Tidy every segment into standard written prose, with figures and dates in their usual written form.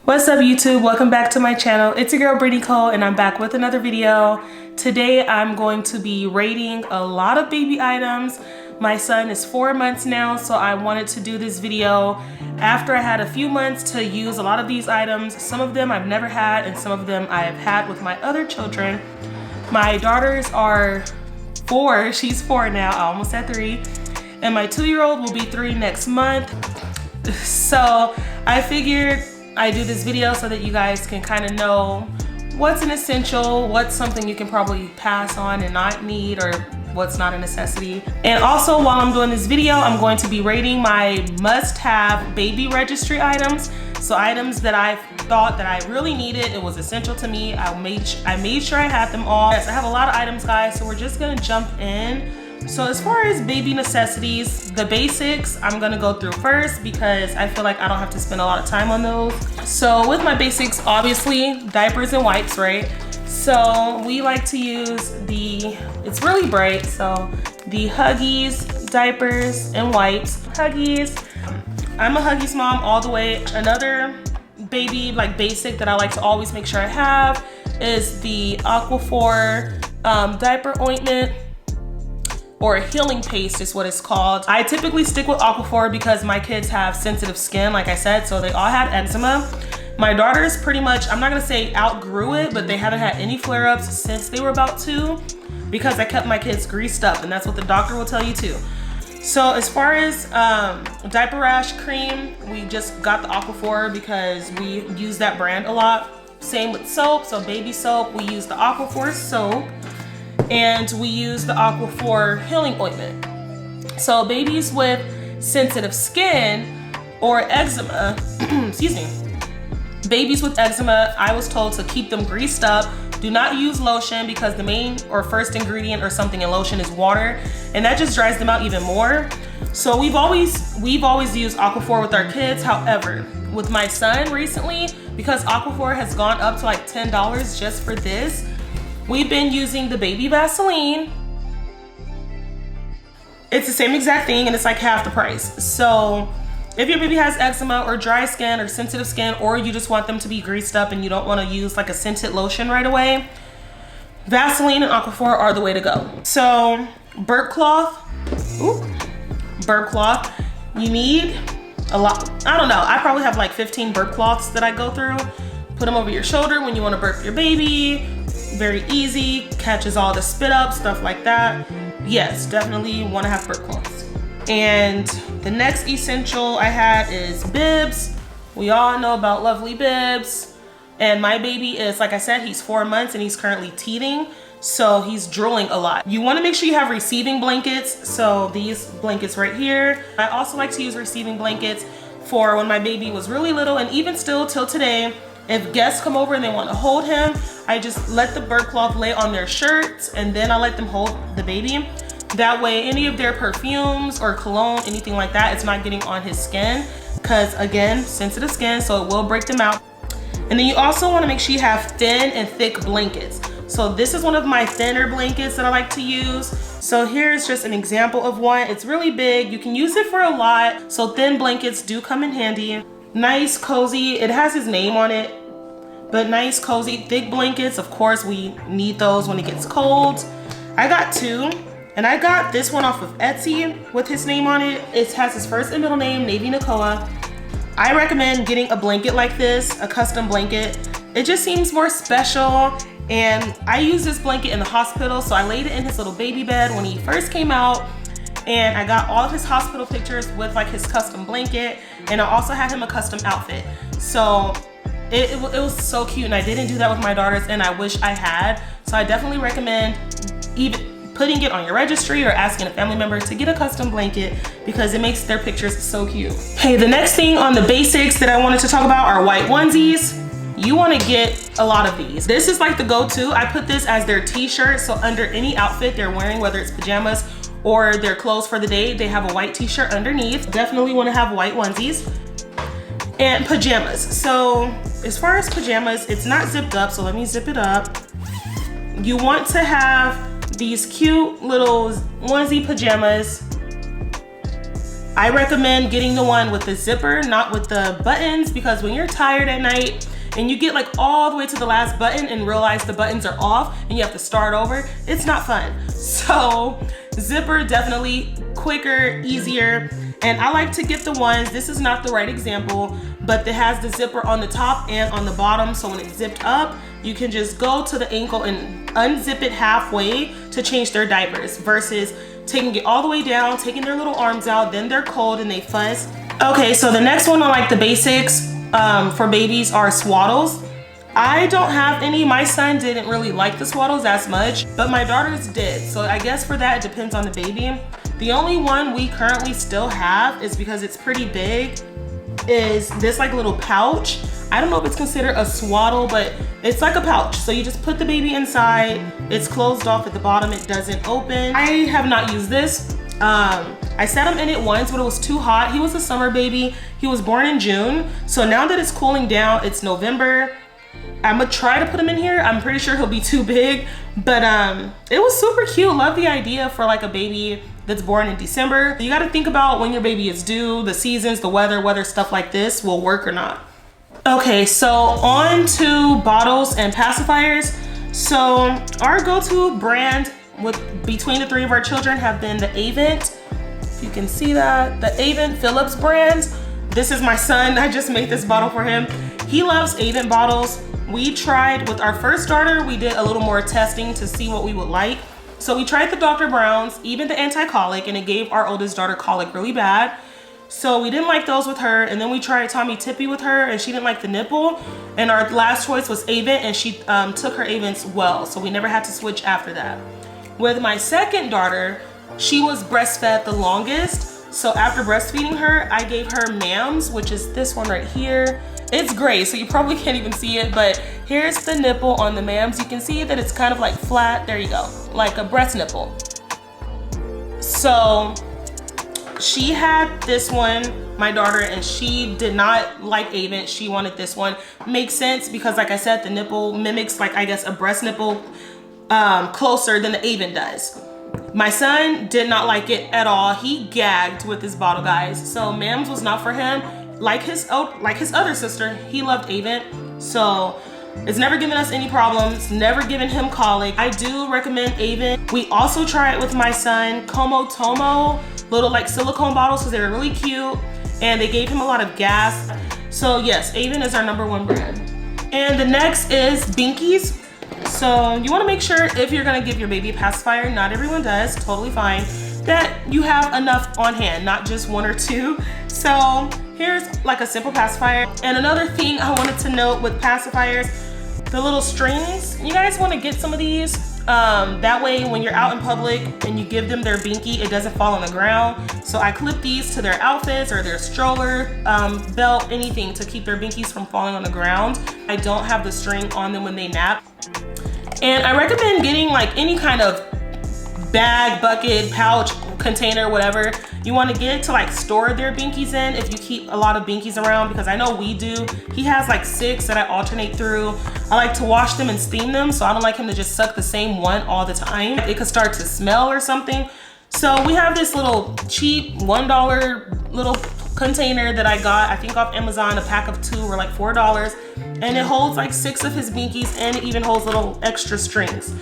What's up YouTube? Welcome back to my channel. It's your girl Bree Nicole and I'm back with another video. Today I'm going to be rating a lot of baby items. My son is 4 months now, so I wanted to do this video after I had a few months to use a lot of these items. Some of them I've never had and some of them I have had with my other children. My daughters are 4, she's 4 now, I almost had 3. And my 2-year-old will be 3 next month. So I figured I do this video so that you guys can kind of know what's an essential, what's something you can probably pass on and not need, or what's not a necessity. And also while I'm doing this video, I'm going to be rating my must-have baby registry items. So items that I thought that I really needed, it was essential to me. I made sure I had them all. Yes, I have a lot of items, guys, so we're just gonna jump in. So as far as baby necessities, the basics I'm gonna go through first because I feel like I don't have to spend a lot of time on those. So with my basics, obviously diapers and wipes, right? So we like to use it's really bright, so the Huggies diapers and wipes. Huggies, I'm a Huggies mom all the way. Another baby basic that I like to always make sure I have is the Aquaphor diaper ointment, or healing paste is what it's called. I typically stick with Aquaphor because my kids have sensitive skin, like I said, so they all had eczema. My daughters pretty much, I'm not gonna say outgrew it, but they haven't had any flare-ups since they were about 2 because I kept my kids greased up, and that's what the doctor will tell you too. So as far as diaper rash cream, we just got the Aquaphor because we use that brand a lot. Same with soap, so baby soap, we use the Aquaphor soap. And we use the Aquaphor healing ointment. So babies with sensitive skin or eczema, excuse me, babies with eczema, I was told to keep them greased up. Do not use lotion because the main or first ingredient or something in lotion is water, and that just dries them out even more. So we've always used Aquaphor with our kids. However, with my son recently, because Aquaphor has gone up to like $10 just for this, we've been using the baby Vaseline. It's the same exact thing and it's like half the price. So if your baby has eczema or dry skin or sensitive skin, or you just want them to be greased up and you don't want to use like a scented lotion right away, Vaseline and Aquaphor are the way to go. So burp cloth, you need a lot. I don't know, I probably have like 15 burp cloths that I go through. Put them over your shoulder when you want to burp your baby. Very easy, catches all the spit up, stuff like that. Yes, definitely want to have burp cloths. And the next essential I had is bibs. We all know about lovely bibs. And my baby is, like I said, he's 4 months and he's currently teething, so he's drooling a lot. You want to make sure you have receiving blankets. So these blankets right here. I also like to use receiving blankets for when my baby was really little, and even still till today. If guests come over and they want to hold him, I just let the burp cloth lay on their shirts and then I let them hold the baby. That way any of their perfumes or cologne, anything like that, it's not getting on his skin, because again, sensitive skin, so it will break them out. And then you also want to make sure you have thin and thick blankets. So this is one of my thinner blankets that I like to use. So here's just an example of one. It's really big, you can use it for a lot, so thin blankets do come in handy. Nice, cozy, it has his name on it, but nice, cozy, thick blankets. Of course, we need those when it gets cold. I got 2, and I got this one off of Etsy with his name on it. It has his first and middle name, Bree Nicole. I recommend getting a blanket like this, a custom blanket. It just seems more special, and I used this blanket in the hospital, so I laid it in his little baby bed when he first came out. And I got all of his hospital pictures with like his custom blanket, and I also had him a custom outfit. So it was so cute, and I didn't do that with my daughters, and I wish I had. So I definitely recommend even putting it on your registry or asking a family member to get a custom blanket because it makes their pictures so cute. Hey, the next thing on the basics that I wanted to talk about are white onesies. You want to get a lot of these. This is like the go-to. I put this as their t-shirt, so under any outfit they're wearing, whether it's pajamas or their clothes for the day, they have a white t-shirt underneath. Definitely want to have white onesies. And pajamas. So as far as pajamas, it's not zipped up, so let me zip it up. You want to have these cute little onesie pajamas. I recommend getting the one with the zipper, not with the buttons, because when you're tired at night and you get like all the way to the last button and realize the buttons are off and you have to start over, it's not fun. So zipper, definitely quicker, easier. And I like to get the ones, this is not the right example, but it has the zipper on the top and on the bottom. So when it's zipped up, you can just go to the ankle and unzip it halfway to change their diapers versus taking it all the way down, taking their little arms out, then they're cold and they fuss. Okay, so the next one on like the basics for babies are swaddles. I don't have any. My son didn't really like the swaddles as much, but my daughters did. So I guess for that, it depends on the baby. The only one we currently still have is because it's pretty big, is this like little pouch. I don't know if it's considered a swaddle, but it's like a pouch. So you just put the baby inside. It's closed off at the bottom. It doesn't open. I have not used this. I set him in it once, but it was too hot. He was a summer baby. He was born in June. So now that it's cooling down, it's November. I'm gonna try to put him in here. I'm pretty sure he'll be too big, but it was super cute. Love the idea for like a baby that's born in December. You gotta think about when your baby is due, the seasons, the weather, whether stuff like this will work or not. Okay, so on to bottles and pacifiers. So our go-to brand between the three of our children have been the Avent. If you can see that, the Avent Philips brand. This is my son. I just made this bottle for him. He loves Avent bottles. We tried with our first daughter, we did a little more testing to see what we would like. So we tried the Dr. Brown's, even the anti-colic, and it gave our oldest daughter colic really bad. So we didn't like those with her, and then we tried Tommy Tippy with her, and she didn't like the nipple. And our last choice was Avent, and she took her Avents well, so we never had to switch after that. With my second daughter, she was breastfed the longest. So after breastfeeding her, I gave her MAMS, which is this one right here. It's gray, so you probably can't even see it, but here's the nipple on the MAMS. You can see that it's kind of like flat, there you go, like a breast nipple. So she had this one, my daughter, and she did not like Avent. She wanted this one. Makes sense because like I said, the nipple mimics like, I guess, a breast nipple closer than the Avent does. My son did not like it at all. He gagged with this bottle, guys. So MAMS was not for him. Like his other sister, he loved Avent. So it's never given us any problems, never given him colic. I do recommend Avent. We also try it with my son, Como Tomo, little like silicone bottles because they were really cute and they gave him a lot of gas. So yes, Avent is our #1 brand. And the next is Binkies. So you want to make sure if you're going to give your baby a pacifier, not everyone does, totally fine, that you have enough on hand, not just one or two. So here's like a simple pacifier. And another thing I wanted to note with pacifiers, the little strings, you guys want to get some of these. That way when you're out in public and you give them their binky, it doesn't fall on the ground. So I clip these to their outfits or their stroller, belt, anything to keep their binkies from falling on the ground. I don't have the string on them when they nap. And I recommend getting like any kind of bag, bucket, pouch, container, whatever you want to get to like store their binkies in if you keep a lot of binkies around, because I know we do. He has like 6 that I alternate through. I like to wash them and steam them, so I don't like him to just suck the same one all the time. It could start to smell or something. So we have this little cheap $1 little container that I got, I think off Amazon. A pack of 2 were like $4, and it holds like 6 of his binkies, and it even holds little extra strings.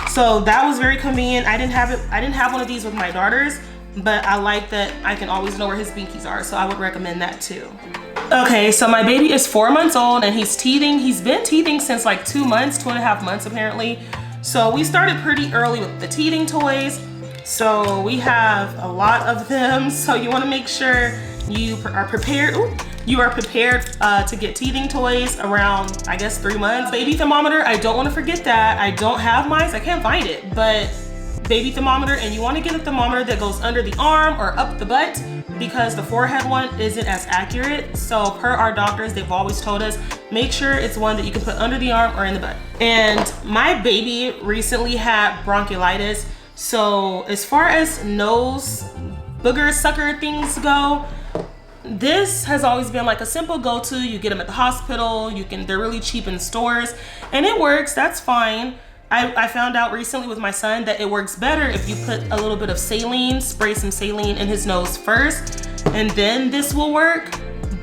So that was very convenient. I didn't have one of these with my daughters, but I like that I can always know where his binkies are, so I would recommend that too. Okay, so my baby is 4 months old and he's teething. He's been teething since like 2 months, 2.5 months apparently. So we started pretty early with the teething toys. So we have a lot of them. So you want to make sure you are prepared. You are prepared to get teething toys around, I guess, 3 months. Baby thermometer, I don't want to forget that. I don't have mine, I can't find it, but baby thermometer, and you want to get a thermometer that goes under the arm or up the butt, because the forehead one isn't as accurate. So per our doctors, they've always told us, make sure it's one that you can put under the arm or in the butt. And my baby recently had bronchiolitis. So as far as nose booger sucker things go, this has always been like a simple go-to. You get them at the hospital, they're really cheap in stores, and it works, that's fine. I found out recently with my son that it works better if you put a little bit of saline, spray some saline in his nose first, and and then this will work.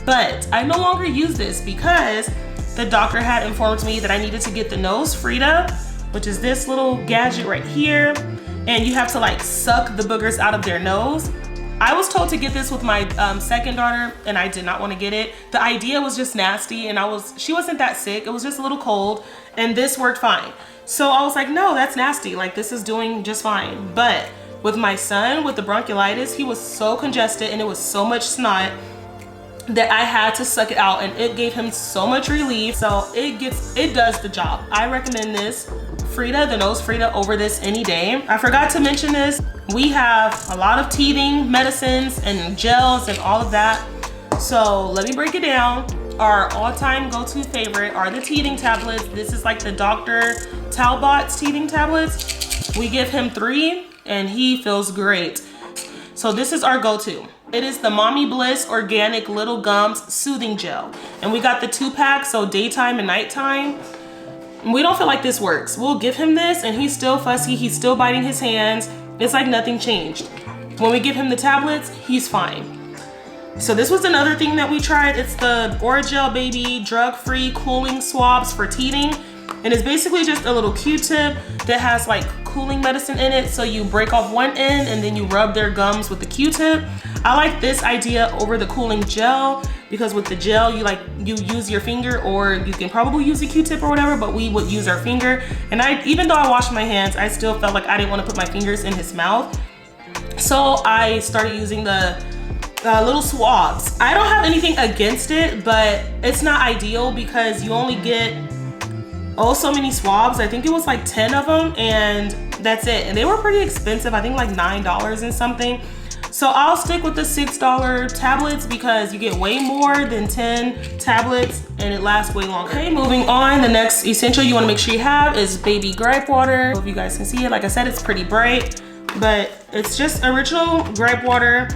But I no longer use this because the doctor had informed me that I needed to get the nose Frida, which is this little gadget right here. And you have to like suck the boogers out of their nose. I was told to get this with my second daughter, and I did not want to get it. The idea was just nasty, and she wasn't that sick. It was just a little cold, and this worked fine. So I was like, no, that's nasty. Like, this is doing just fine. But with my son, with the bronchiolitis, he was so congested, and it was so much snot that I had to suck it out, and it gave him so much relief. So it does the job. I recommend this Frida, the nose Frida, over this any day. I forgot to mention this. We have a lot of teething medicines and gels and all of that. So let me break it down. Our all-time go-to favorite are the teething tablets. This is like the Dr. Talbot's teething tablets. We give him 3 and he feels great. So this is our go-to. It is the Mommy Bliss Organic Little Gums Soothing Gel. And we got the 2-pack, so daytime and nighttime. We don't feel like this works. We'll give him this and he's still fussy. He's still biting his hands. It's like nothing changed. When we give him the tablets, he's fine. So this was another thing that we tried. It's the Oragel Baby drug-free cooling swabs for teething. And it's basically just a little Q-tip that has like cooling medicine in it. So you break off one end and then you rub their gums with the Q-tip. I like this idea over the cooling gel because with the gel, you use your finger, or you can probably use a Q-tip or whatever, but we would use our finger. And even though I washed my hands, I still felt like I didn't want to put my fingers in his mouth. So I started using the little swabs. I don't have anything against it, but it's not ideal because you only get so many swabs. I think it was like 10 of them and that's it. And they were pretty expensive. I think like $9 and something. So I'll stick with the $6 tablets because you get way more than 10 tablets and it lasts way longer. Okay, moving on. The next essential you want to make sure you have is baby gripe water. If you guys can see it, like I said, it's pretty bright, but it's just original gripe water.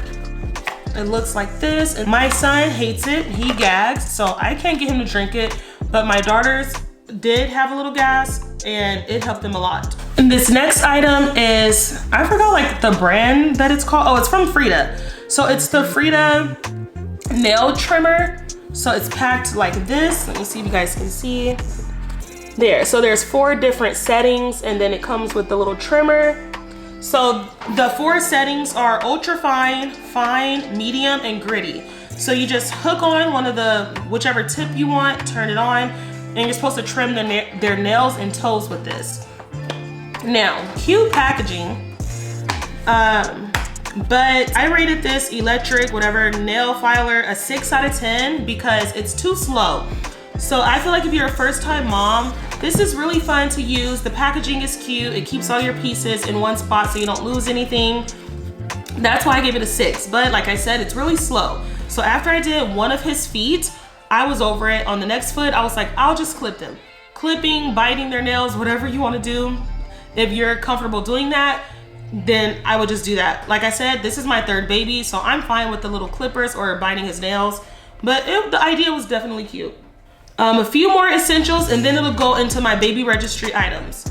It looks like this, and my son hates it. He gags, so I can't get him to drink it, but my daughters did have a little gas and it helped them a lot. And this next item is, I forgot like the brand that it's called. Oh, it's from Frida. So it's the Frida nail trimmer. So it's packed like this. Let me see if you guys can see. There, so there's 4 different settings and then it comes with the little trimmer. So the 4 settings are ultra fine, fine, medium, and gritty. So you just hook on one of whichever tip you want, turn it on, and you're supposed to trim their nails and toes with this. Now, cute packaging, but I rated this electric, whatever, nail filer a 6 out of 10 because it's too slow. So I feel like if you're a first-time mom, this is really fun to use. The packaging is cute. It keeps all your pieces in one spot so you don't lose anything. That's why I gave it a 6. But like I said, it's really slow. So after I did one of his feet, I was over it. On the next foot, I was like, I'll just clip them. Clipping, biting their nails, whatever you want to do. If you're comfortable doing that, then I would just do that. Like I said, this is my 3rd baby, so I'm fine with the little clippers or biting his nails. But the idea was definitely cute. A few more essentials and then it'll go into my baby registry items.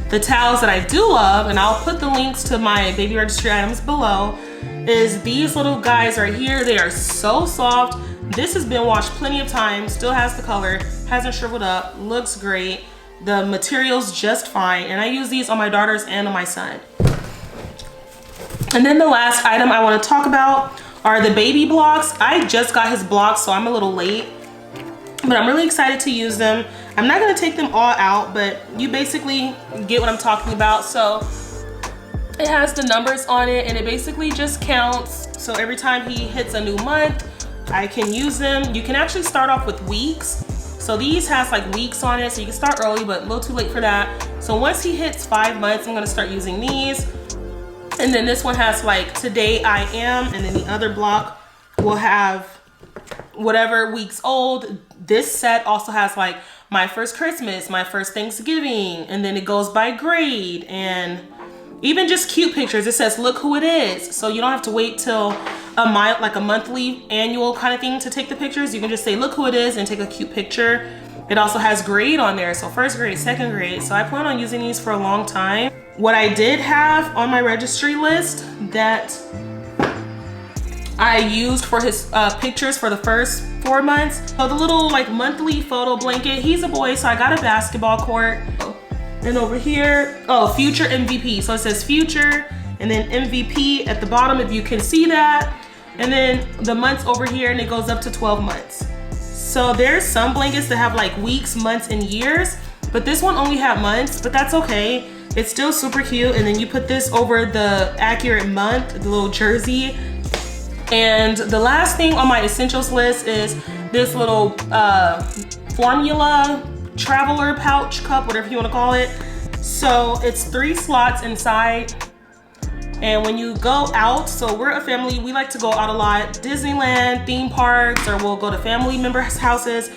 The towels that I do love, and I'll put the links to my baby registry items below, is these little guys right here. They are so soft. This has been washed plenty of times, still has the color, hasn't shriveled up, looks great. The material's just fine, and I use these on my daughters and on my son. And then the last item I want to talk about are the baby blocks. I just got his blocks, so I'm a little late, but I'm really excited to use them. I'm not going to take them all out, but you basically get what I'm talking about. So it has the numbers on it, and it basically just counts. So every time he hits a new month, I can use them. You can actually start off with weeks. So these has like weeks on it, so you can start early, but a little too late for that. So once he hits 5 months, I'm going to start using these. And then this one has like today I am, and then the other block will have whatever weeks old. This set also has like my first Christmas, my first Thanksgiving, and then it goes by grade and even just cute pictures. It says look who it is, so you don't have to wait till like a monthly annual kind of thing to take the pictures. You can just say look who it is and take a cute picture. It also has grade on there, so first grade, second grade. So I plan on using these for a long time. What I did have on my registry list that I used for his pictures for the first 4 months. So the little like monthly photo blanket, he's a boy, so I got a basketball court. And over here, oh, future MVP. So it says future and then MVP at the bottom if you can see that. And then the months over here, and it goes up to 12 months. So there's some blankets that have like weeks, months, and years, but this one only had months, but that's okay. It's still super cute. And then you put this over the accurate month, the little jersey. And the last thing on my essentials list is this little formula traveler pouch cup, whatever you want to call it. So it's 3 slots inside. And when you go out, so we're a family, we like to go out a lot, Disneyland, theme parks, or we'll go to family members' houses.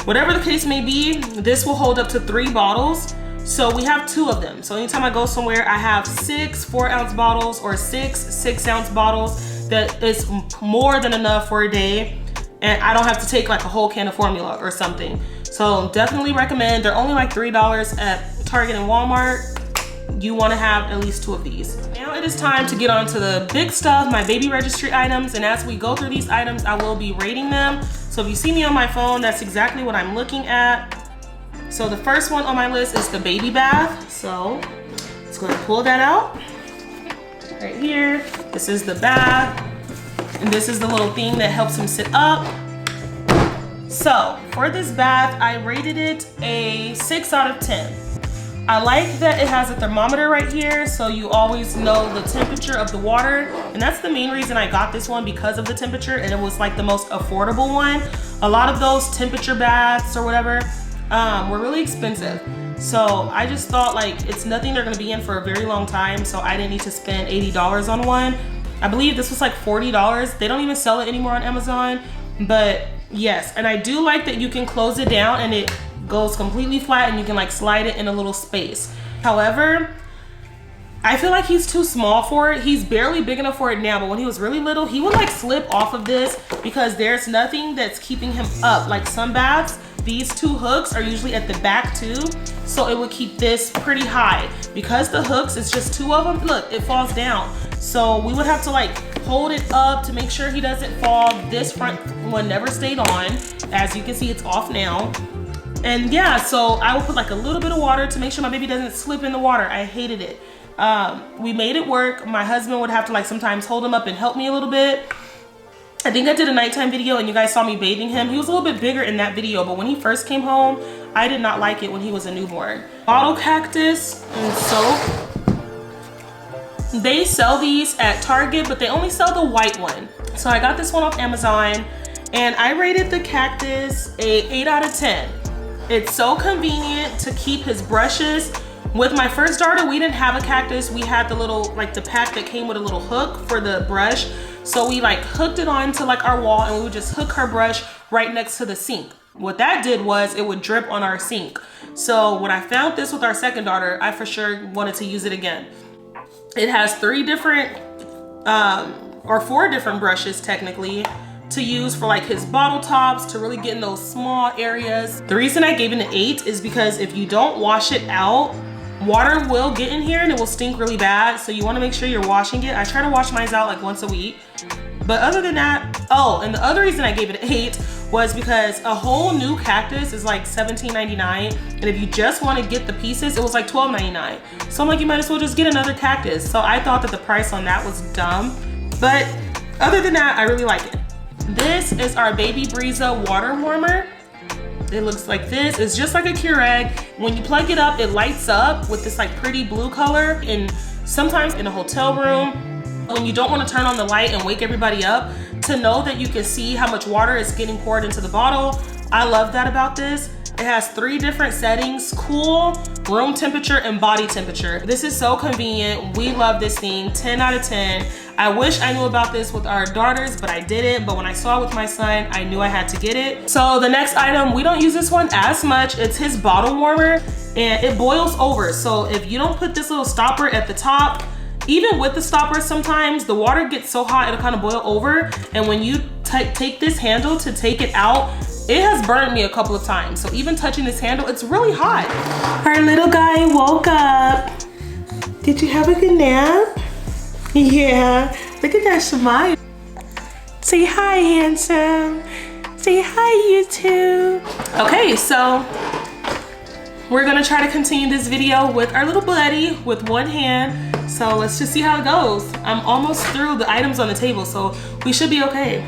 Whatever the case may be, this will hold up to 3 bottles. So we have 2 of them. So anytime I go somewhere, I have 6 4-ounce bottles or 6 6-ounce bottles. That is more than enough for a day. And I don't have to take like a whole can of formula or something. So definitely recommend. They're only like $3 at Target and Walmart. You want to have at least 2 of these. Now it is time to get on to the big stuff, my baby registry items. And as we go through these items, I will be rating them. So if you see me on my phone, that's exactly what I'm looking at. So the first one on my list is the baby bath. So let's go ahead and pull that out. Right here, this is the bath. And this is the little thing that helps him sit up. So for this bath, I rated it a 6 out of 10. I like that it has a thermometer right here, so you always know the temperature of the water. And that's the main reason I got this one, because of the temperature, and it was like the most affordable one. A lot of those temperature baths or whatever were really expensive. So I just thought like it's nothing they're gonna be in for a very long time, so I didn't need to spend $80 on one. I believe this was like $40. They don't even sell it anymore on Amazon, but yes. And I do like that you can close it down and it goes completely flat and you can like slide it in a little space. However, I feel like he's too small for it. He's barely big enough for it now, but when he was really little, he would like slip off of this because there's nothing that's keeping him up. Like some baths, these 2 hooks are usually at the back too, so it would keep this pretty high. Because the hooks, it's just 2 of them, look, it falls down. So we would have to like hold it up to make sure he doesn't fall. This front one never stayed on. As you can see, it's off now. And yeah, so I would put like a little bit of water to make sure my baby doesn't slip in the water. I hated it. We made it work. My husband would have to like sometimes hold him up and help me a little bit. I think I did a nighttime video and you guys saw me bathing him. He was a little bit bigger in that video, but when he first came home, I did not like it when he was a newborn. Bottle Cactus and soap. They sell these at Target, but they only sell the white one. So I got this one off Amazon and I rated the Cactus a 8 out of 10. It's so convenient to keep his brushes. With my first daughter, we didn't have a Cactus. We had the little, like the pack that came with a little hook for the brush. So we like hooked it onto like our wall and we would just hook her brush right next to the sink. What that did was it would drip on our sink. So when I found this with our second daughter, I for sure wanted to use it again. It has 3 different, or 4 different brushes technically, to use for like his bottle tops, to really get in those small areas. The reason I gave it an 8 is because if you don't wash it out, water will get in here and it will stink really bad. So you want to make sure you're washing it. I try to wash mine out like once a week. But other than that, oh, and the other reason I gave it an 8 was because a whole new Cactus is like $17.99. And if you just want to get the pieces, it was like $12.99. So I'm like, you might as well just get another Cactus. So I thought that the price on that was dumb. But other than that, I really like it. This is our baby Breeza water warmer. It looks like this. It's just like a Keurig. When you plug it up, it lights up with this like pretty blue color. And sometimes in a hotel room, when you don't want to turn on the light and wake everybody up, to know that you can see how much water is getting poured into the bottle. I love that about this. It has 3 different settings: cool, room temperature, and body temperature. This is so convenient. We love this thing. 10 out of 10. I wish I knew about this with our daughters, but I didn't. But when I saw it with my son, I knew I had to get it. So the next item, we don't use this one as much. It's his bottle warmer and it boils over. So if you don't put this little stopper at the top, even with the stopper, sometimes the water gets so hot it'll kind of boil over. And when you take this handle to take it out, it has burned me a couple of times. So even touching this handle, it's really hot. Our little guy woke up. Did you have a good nap? Yeah, look at that smile. Say hi, handsome. Say hi, YouTube. Okay, so we're gonna try to continue this video with our little buddy with one hand. So let's just see how it goes. I'm almost through the items on the table, so we should be okay.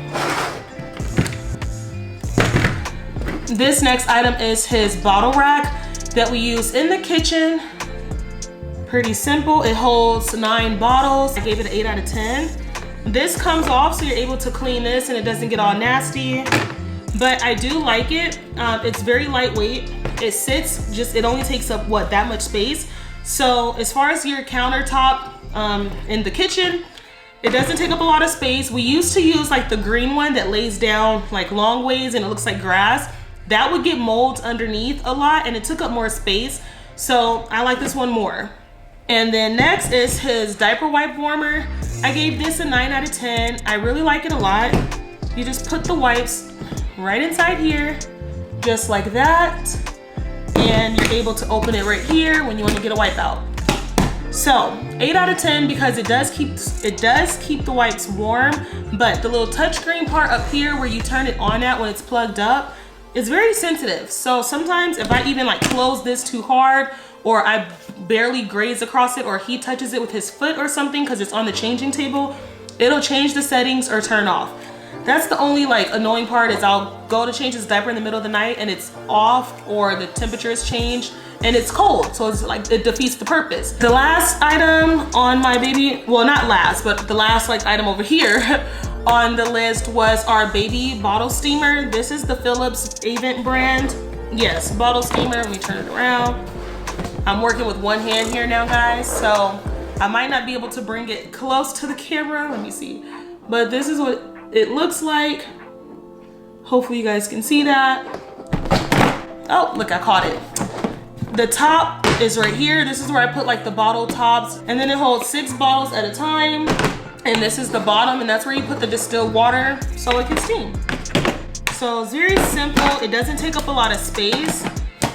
This next item is his bottle rack that we use in the kitchen. Pretty simple. It holds 9 bottles. I gave it an 8 out of 10. This comes off so you're able to clean this and it doesn't get all nasty. But I do like it. It's very lightweight. It sits, it only takes up, what, that much space. So as far as your countertop in the kitchen, it doesn't take up a lot of space. We used to use like the green one that lays down like long ways and it looks like grass. That would get molds underneath a lot and it took up more space. So I like this one more. And then next is his diaper wipe warmer. I gave this a 9 out of 10. I really like it a lot. You just put the wipes right inside here, just like that. And you're able to open it right here when you want to get a wipe out. So 8 out of 10 because it does keep the wipes warm, but the little touchscreen part up here where you turn it on at when it's plugged up is very sensitive. So sometimes if I even like close this too hard or I barely graze across it or he touches it with his foot or something because it's on the changing table, it'll change the settings or turn off. That's the only like annoying part is I'll go to change his diaper in the middle of the night and it's off or the temperature has changed and it's cold. So it's like, it defeats the purpose. The last item on my baby, well not last, but the last like item over here on the list was our baby bottle steamer. This is the Philips Avent brand. Yes, bottle steamer. Let me turn it around. I'm working with one hand here now, guys, so I might not be able to bring it close to the camera. Let me see. But this is what it looks like. Hopefully you guys can see that. Oh, look, I caught it. The top is right here. This is where I put like the bottle tops, and then it holds 6 bottles at a time. And this is the bottom, and that's where you put the distilled water so it can steam. So it's very simple. It doesn't take up a lot of space.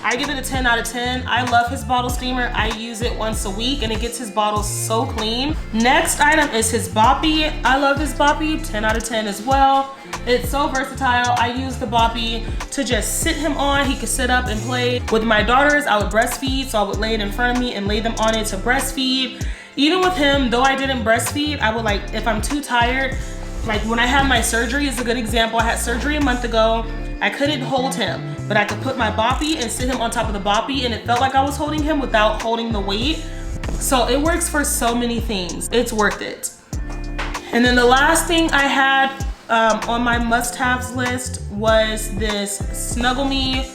I give it a 10 out of 10. I love his bottle steamer. I use it once a week and it gets his bottles so clean. Next item is his Boppy. I love his Boppy, 10 out of 10 as well. It's so versatile. I use the Boppy to just sit him on. He could sit up and play. With my daughters, I would breastfeed, so I would lay it in front of me and lay them on it to breastfeed. Even with him, though I didn't breastfeed, I would like, if I'm too tired, like when I had my surgery is a good example. I had surgery a month ago. I couldn't hold him, but I could put my Boppy and sit him on top of the Boppy and it felt like I was holding him without holding the weight. So it works for so many things. It's worth it. And then the last thing I had on my must-haves list was this Snuggle Me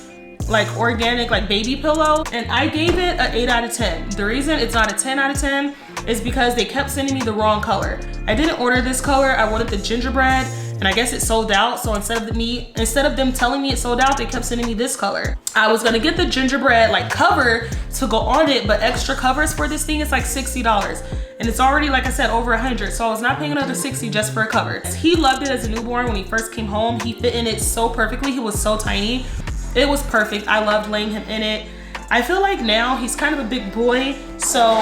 like organic like baby pillow, and I gave it an 8 out of 10. The reason it's not a 10 out of 10 is because they kept sending me the wrong color. I didn't order this color. I wanted the gingerbread, and I guess it sold out. So instead of them telling me it sold out, they kept sending me this color. I was gonna get the gingerbread like cover to go on it, but extra covers for this thing is like $60. And it's already, like I said, over 100. So I was not paying another 60 just for a cover. He loved it as a newborn when he first came home. He fit in it so perfectly. He was so tiny. It was perfect. I loved laying him in it. I feel like now he's kind of a big boy, so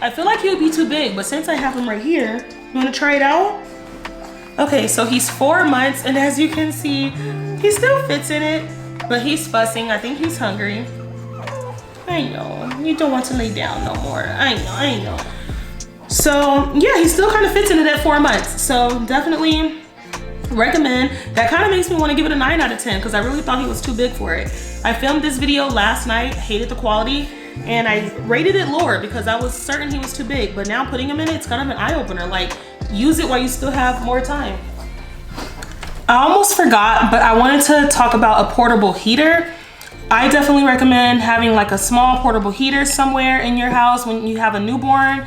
I feel like he would be too big, but since I have him right here, you wanna try it out? Okay, so he's 4 months, and as you can see, he still fits in it, but he's fussing. I think he's hungry. I know, you don't want to lay down no more. I know. So yeah, he still kind of fits in it at 4 months, so definitely recommend. That kind of makes me want to give it a 9 out of 10 because I really thought he was too big for it. I filmed this video last night, hated the quality, and I rated it lower because I was certain he was too big, but now putting him in it, it's kind of an eye-opener. Like, use it while you still have more time. I almost forgot, but I wanted to talk about a portable heater. I definitely recommend having like a small portable heater somewhere in your house when you have a newborn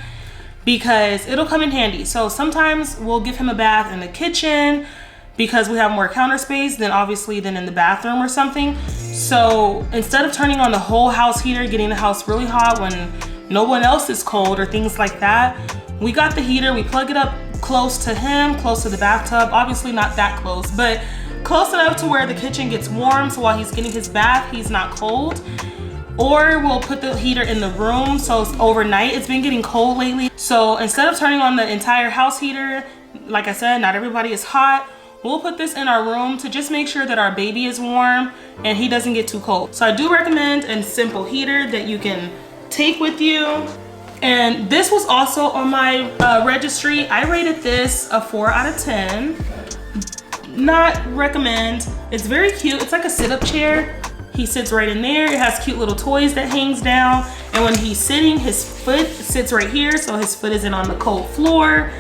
because it'll come in handy. So sometimes we'll give him a bath in the kitchen because we have more counter space than in the bathroom or something. So instead of turning on the whole house heater, getting the house really hot when no one else is cold or things like that, we got the heater, we plug it up close to him, close to the bathtub. Obviously not that close, but close enough to where the kitchen gets warm, so while he's getting his bath, he's not cold. Or we'll put the heater in the room so it's overnight. It's been getting cold lately. So instead of turning on the entire house heater, like I said, not everybody is hot, we'll put this in our room to just make sure that our baby is warm and he doesn't get too cold. So I do recommend a simple heater that you can take with you. And this was also on my registry. I rated this a 4 out of 10. Not recommend. It's very cute. It's like a sit-up chair. He sits right in there. It has cute little toys that hangs down. And when he's sitting, his foot sits right here, so his foot isn't on the cold floor.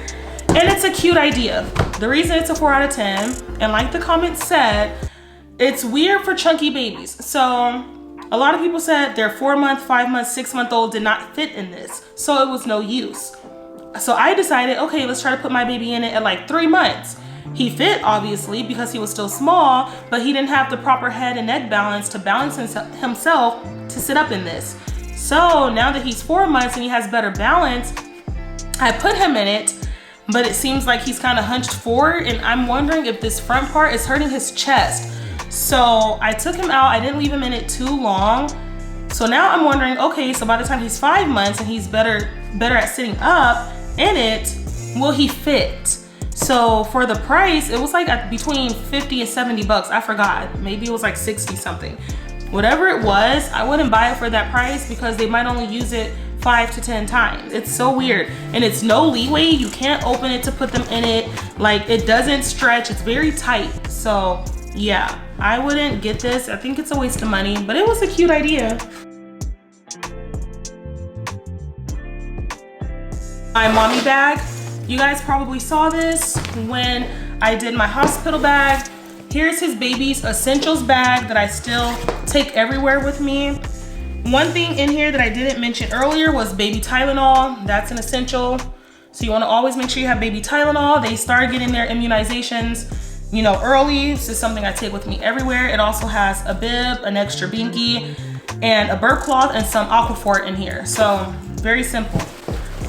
And it's a cute idea. The reason it's a 4 out of 10, and like the comment said, it's weird for chunky babies. So a lot of people said their 4-month, 5-month, 6-month-old did not fit in this. So it was no use. So I decided, okay, let's try to put my baby in it at like 3 months. He fit, obviously, because he was still small, but he didn't have the proper head and neck balance to balance himself to sit up in this. So now that he's 4 months and he has better balance, I put him in it, but it seems like he's kind of hunched forward, and I'm wondering if this front part is hurting his chest. So I took him out. I didn't leave him in it too long. So now I'm wondering, okay, so by the time he's 5 months and he's better at sitting up in it, will he fit? So for the price, it was like between 50 and 70 bucks. I forgot. Maybe it was like 60 something. Whatever it was, I wouldn't buy it for that price because they might only use it 5 to 10 times. It's so weird. And it's no leeway. You can't open it to put them in it. Like, it doesn't stretch. It's very tight. So yeah, I wouldn't get this. I think it's a waste of money, but it was a cute idea. My mommy bag. You guys probably saw this when I did my hospital bag. Here's his baby's essentials bag that I still take everywhere with me. One thing in here that I didn't mention earlier was baby Tylenol. That's an essential. So you want to always make sure you have baby Tylenol. They start getting their immunizations, you know, early. This is something I take with me everywhere. It also has a bib, an extra binky, and a burp cloth and some Aquaphor in here. So very simple.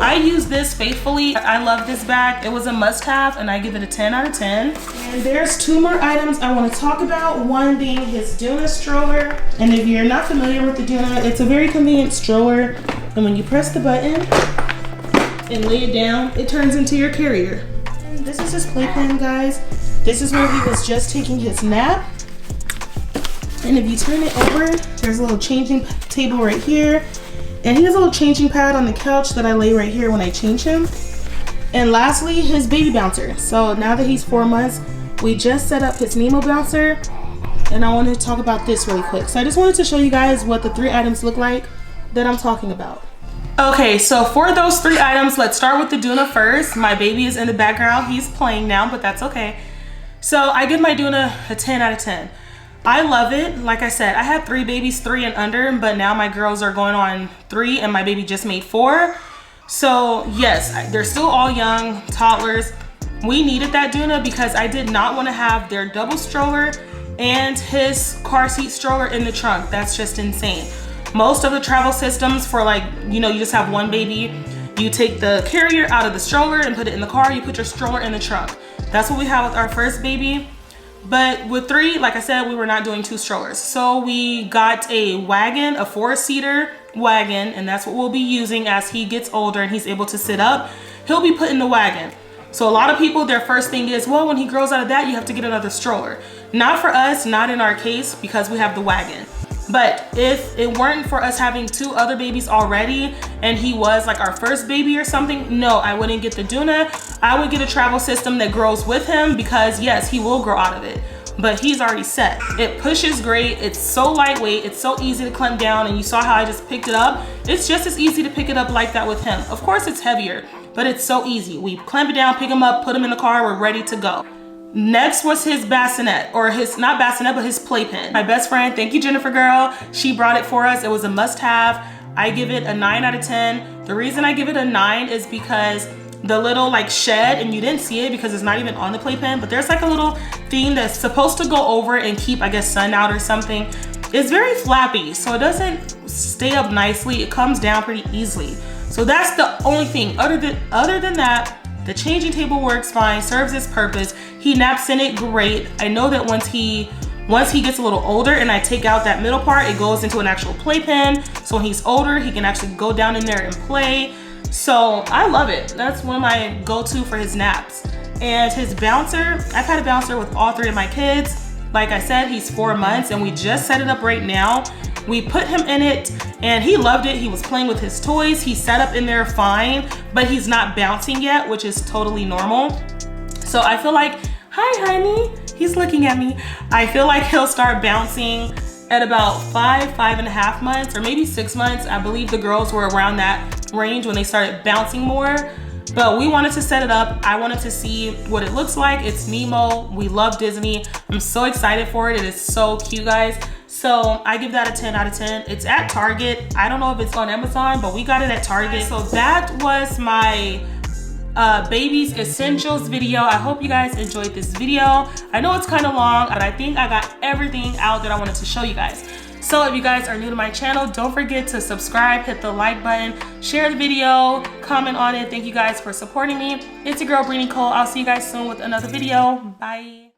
I use this faithfully. I love this bag. It was a must-have and I give it a 10 out of 10. And there's 2 more items I want to talk about. One being his Doona stroller. And if you're not familiar with the Doona, it's a very convenient stroller. And when you press the button and lay it down, it turns into your carrier. And this is his playpen, guys. This is where he was just taking his nap. And if you turn it over, there's a little changing table right here. And he has a little changing pad on the couch that I lay right here when I change him. And lastly, his baby bouncer. So now that he's 4 months, we just set up his Nemo bouncer. And I wanted to talk about this really quick. So I just wanted to show you guys what the 3 items look like that I'm talking about. Okay, so for those 3 items, let's start with the Doona first. My baby is in the background. He's playing now, but that's okay. So I give my Doona a 10 out of 10. I love it. Like I said, I had 3 babies, 3 and under, but now my girls are going on 3 and my baby just made 4. So yes, they're still all young, toddlers. We needed that Doona because I did not want to have their double stroller and his car seat stroller in the trunk. That's just insane. Most of the travel systems for, like, you know, you just have one baby, you take the carrier out of the stroller and put it in the car, you put your stroller in the trunk. That's what we have with our first baby. But with 3, like I said, we were not doing 2 strollers. So we got a wagon, a 4-seater wagon, and that's what we'll be using as he gets older and he's able to sit up. He'll be put in the wagon. So a lot of people, their first thing is, well, when he grows out of that, you have to get another stroller. Not for us, not in our case, because we have the wagon. But if it weren't for us having 2 other babies already and he was like our first baby or something, no, I wouldn't get the Doona. I would get a travel system that grows with him because yes, he will grow out of it, but he's already set. It pushes great. It's so lightweight. It's so easy to clamp down, and you saw how I just picked it up. It's just as easy to pick it up like that with him. Of course it's heavier, but it's so easy. We clamp it down, pick him up, put him in the car, we're ready to go. Next was his bassinet, or his, not bassinet, but his playpen. My best friend, thank you Jennifer girl, she brought it for us. It was a must-have. I give it a 9 out of 10. The reason I give it a 9 is because the little like shed, and you didn't see it because it's not even on the playpen, but there's like a little thing that's supposed to go over and keep, I guess, sun out or something. It's very flappy, so it doesn't stay up nicely. It comes down pretty easily. So that's the only thing. Other than that, The changing table works fine, serves its purpose. He naps in it great. I know that once he gets a little older and I take out that middle part, it goes into an actual playpen. So when he's older, he can actually go down in there and play. So I love it. That's one of my go-to for his naps. And his bouncer, I've had a bouncer with all 3 of my kids. Like I said, he's 4 months and we just set it up right now. We put him in it and he loved it. He was playing with his toys. He sat up in there fine, but he's not bouncing yet, which is totally normal. So I feel like, hi honey, he's looking at me. I feel like he'll start bouncing at about 5.5 months, or maybe 6 months. I believe the girls were around that range when they started bouncing more. But we wanted to set it up. I wanted to see what it looks like. It's Nemo. We love Disney. I'm so excited for it. It is so cute, guys. So I give that a 10 out of 10. It's at Target. I don't know if it's on Amazon, but we got it at Target. So that was my baby's essentials video. I hope you guys enjoyed this video. I know it's kind of long, but I think I got everything out that I wanted to show you guys. So if you guys are new to my channel, don't forget to subscribe, hit the like button, share the video, comment on it. Thank you guys for supporting me. It's your girl, Bree Nicole. I'll see you guys soon with another video. Bye.